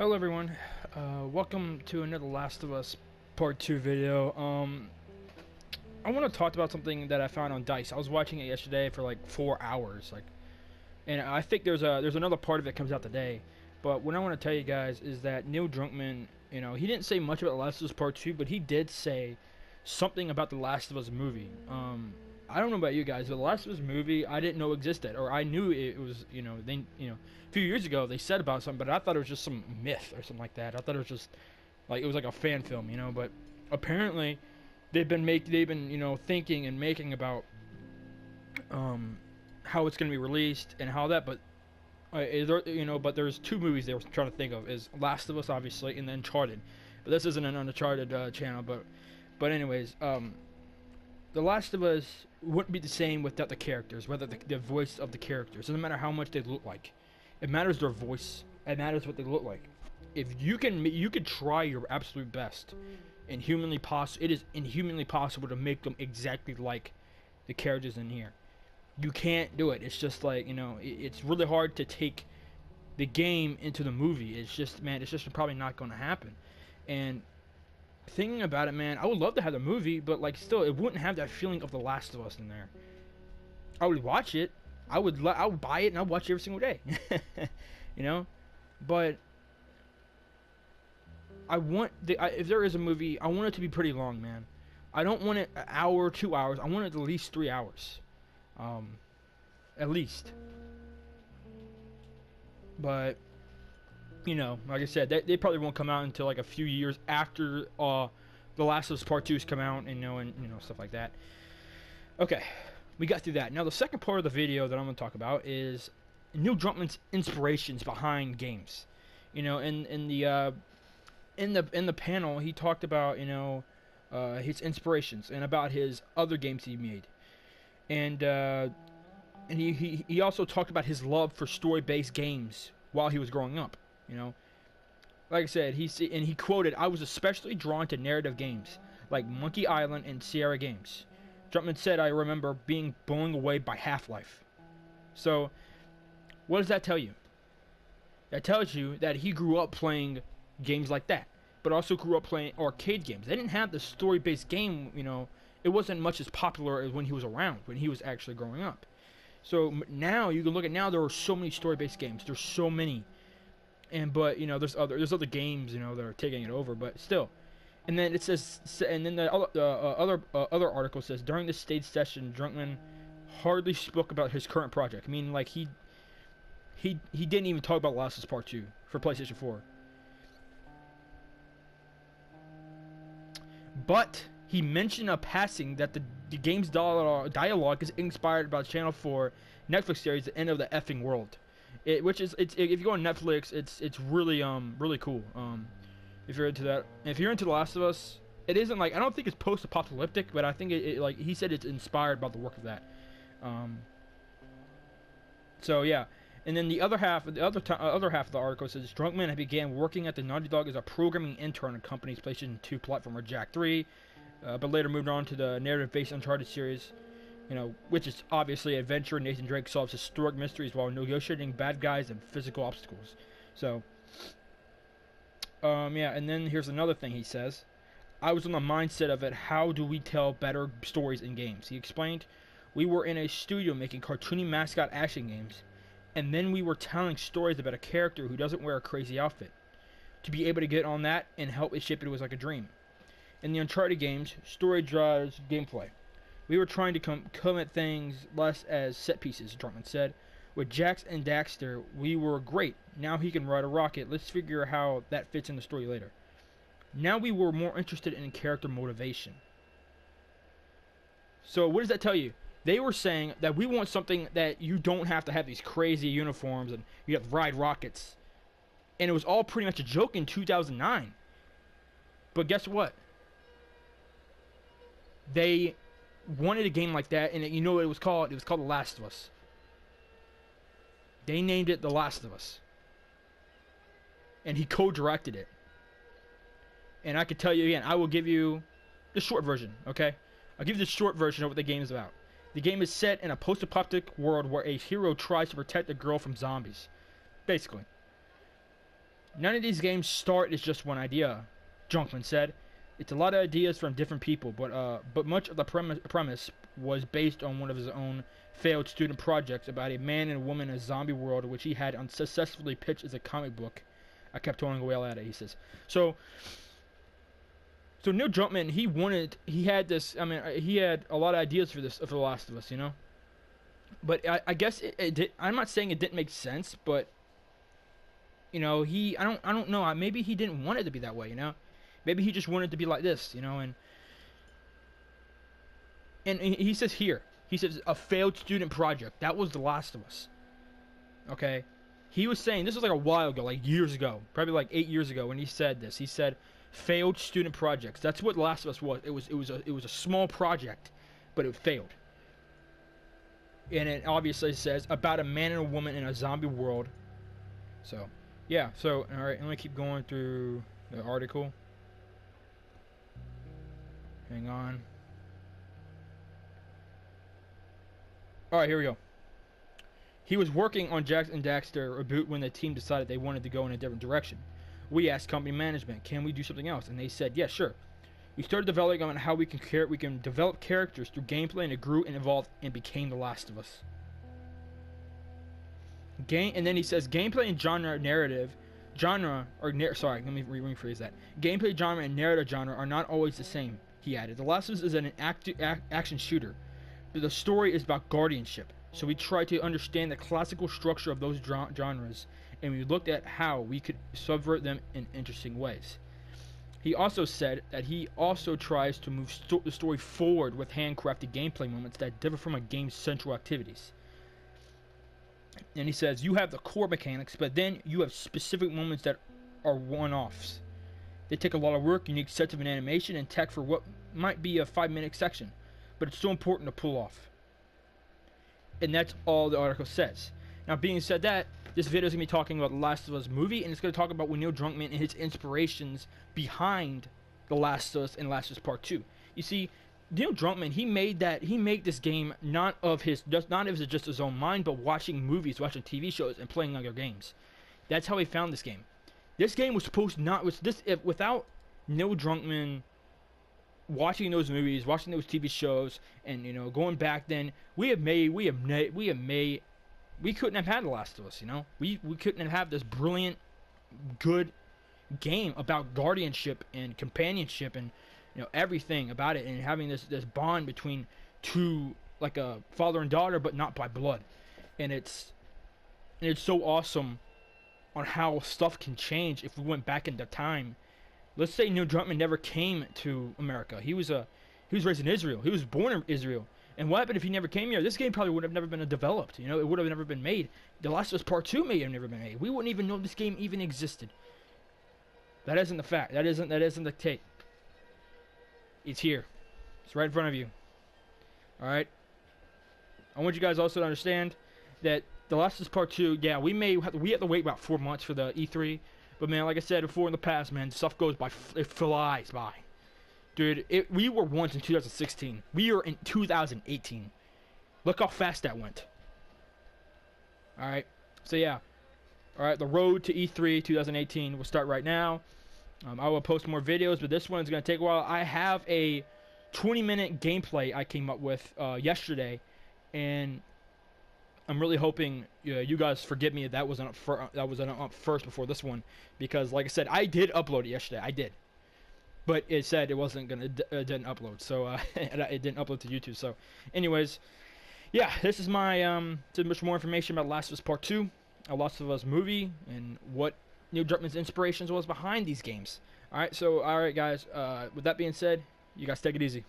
Hello everyone, welcome to another Last of Us Part 2 video. I want to talk about something that I found on DICE. I was watching it yesterday for like 4 hours, and I think there's another part of it comes out today. But what I want to tell you guys is that Neil Druckmann, he didn't say much about The Last of Us Part 2, but he did say something about The Last of Us movie. I don't know about you guys, but The Last of Us movie I didn't know existed, or I knew it was, a few years ago they said about something, but I thought it was just some myth or something like that. I thought it was just like it was like a fan film, but apparently they've been thinking and making about how it's going to be released and how that, but but there's two movies they were trying to think of, is Last of Us obviously and then Uncharted. But this isn't an Uncharted channel, but anyways, The Last of Us wouldn't be the same without the characters, whether the voice of the characters. It doesn't matter how much they look like. It matters their voice. It matters what they look like. If you can try your absolute best, it is inhumanly possible to make them exactly like the characters in here. You can't do it. It's just like, it's really hard to take the game into the movie. It's just probably not going to happen. And thinking about it, man, I would love to have the movie, but like still, it wouldn't have that feeling of The Last of Us in there. I would watch it. I would buy it and I'd watch it every single day. But if there is a movie, I want it to be pretty long, man. I don't want it an hour, 2 hours. I want it at least 3 hours, at least. But like I said, they probably won't come out until like a few years after The Last of Us Part 2's come out, and stuff like that. Okay, we got through that. Now the second part of the video that I'm going to talk about is Neil Druckmann's inspirations behind games. In the panel, he talked about his inspirations and about his other games he made, and he also talked about his love for story-based games while he was growing up. Like I said, he quoted, "I was especially drawn to narrative games like Monkey Island and Sierra games." Druckmann said, "I remember being blown away by Half-Life." So, what does that tell you? That tells you that he grew up playing games like that, but also grew up playing arcade games. They didn't have the story-based game, it wasn't much as popular as when he was around, when he was actually growing up. So now, you can look at now, there are so many story-based games. There's so many. But there's other games that are taking it over, but still. And then it says, and then the other article says, during this stage session, Druckmann hardly spoke about his current project. I mean, like he didn't even talk about Last of Us Part 2 for PlayStation 4. But he mentioned a passing that the game's dialogue is inspired by the Channel 4 Netflix series, The End of the Effing World. If you go on Netflix, it's really cool. If you're into that, and if you're into The Last of Us, it isn't like, I don't think it's post-apocalyptic, but I think it like he said, it's inspired by the work of that. So yeah, and then the other half of the article says Druckmann began working at the Naughty Dog as a programming intern on the company's PlayStation 2 platformer Jack 3, but later moved on to the narrative-based Uncharted series. Which is obviously adventure. Nathan Drake solves historic mysteries while negotiating bad guys and physical obstacles. So, yeah, and then here's another thing he says. "I was on the mindset of it, how do we tell better stories in games?" He explained, "We were in a studio making cartoony mascot action games, and then we were telling stories about a character who doesn't wear a crazy outfit. To be able to get on that and help it shape it was like a dream. In the Uncharted games, story drives gameplay. We were trying to come at things less as set pieces," Druckmann said. "With Jax and Daxter, we were great. Now he can ride a rocket. Let's figure how that fits in the story later. Now we were more interested in character motivation." So what does that tell you? They were saying that we want something that you don't have to have these crazy uniforms and you have to ride rockets. And it was all pretty much a joke in 2009. But guess what? They wanted a game like that, and you know what it was called? It was called The Last of Us. They named it The Last of Us. And he co-directed it. And I could tell you again, I will give you the short version, okay? I'll give you the short version of what the game is about. The game is set in a post-apocalyptic world where a hero tries to protect a girl from zombies. Basically. None of these games start as just one idea, Druckmann said. It's a lot of ideas from different people, but much of the premise was based on one of his own failed student projects about a man and a woman in a zombie world, which he had unsuccessfully pitched as a comic book. I kept throwing away at it, he says. So Neil Druckmann, he had this, I mean, he had a lot of ideas for this, for The Last of Us, you know? But I guess it did, I'm not saying it didn't make sense, but, you know, I don't know, maybe he didn't want it to be that way, you know? Maybe he just wanted it to be like this, you know, and he says here, he says, a failed student project. That was The Last of Us. Okay? He was saying, this was like a while ago, like years ago, probably like 8 years ago when he said this. He said, failed student projects. That's what The Last of Us was. It was a small project, but it failed. And it obviously says about a man and a woman in a zombie world. So, yeah. So, all right, let me keep going through the article. Hang on. Alright, here we go. He was working on Jak and Daxter reboot when the team decided they wanted to go in a different direction. We asked company management, can we do something else? And they said, yeah, sure. We started developing on how we can develop characters through gameplay, and it grew and evolved and became The Last of Us. And then he says, gameplay and let me rephrase that. Gameplay genre and narrative genre are not always the same, he added. The Last of Us is an action shooter. The story is about guardianship, so we tried to understand the classical structure of those genres, and we looked at how we could subvert them in interesting ways. He also said that he also tries to move the story forward with handcrafted gameplay moments that differ from a game's central activities. And he says, you have the core mechanics, but then you have specific moments that are one-offs. They take a lot of work, unique sets of an animation, and tech for what might be a 5-minute section. But it's so important to pull off. And that's all the article says. Now, being said that, this video is going to be talking about The Last of Us movie, and it's going to talk about Neil Druckmann and his inspirations behind The Last of Us and Last of Us Part 2. You see, Neil Druckmann, he made this game not of just his own mind, but watching movies, watching TV shows, and playing other games. That's how he found this game. This game was supposed without Neil Druckmann watching those movies, watching those TV shows, and you know, going back then, we couldn't have had The Last of Us, you know? We couldn't have this brilliant, good game about guardianship and companionship and, you know, everything about it, and having this bond between two, like a father and daughter, but not by blood. And it's so awesome on how stuff can change if we went back into time. Let's say Neil Druckmann never came to America. He was raised in Israel. He was born in Israel. And what happened if he never came here? This game probably would have never been developed. You know, it would have never been made. The Last of Us Part 2 may have never been made. We wouldn't even know this game even existed. That isn't the fact. That isn't the tape. It's here. It's right in front of you. Alright? I want you guys also to understand that The Last of Us Part 2, yeah, we have to wait about 4 months for the E3. But man, like I said before in the past, man, stuff goes by, it flies by. Dude, we were once in 2016. We are in 2018. Look how fast that went. Alright, so yeah. Alright, the road to E3 2018 will start right now. I will post more videos, but this one is going to take a while. I have a 20-minute gameplay I came up with yesterday, and I'm really hoping you guys forgive me if that wasn't up first before this one, because like I said, I did upload it yesterday. I did, but it said it wasn't gonna didn't upload, so it didn't upload to YouTube. So, anyways, yeah, this is my to much more information about Last of Us Part 2, a Last of Us movie, and what Neil Druckmann's inspirations was behind these games. All right, so all right, guys. With that being said, you guys take it easy.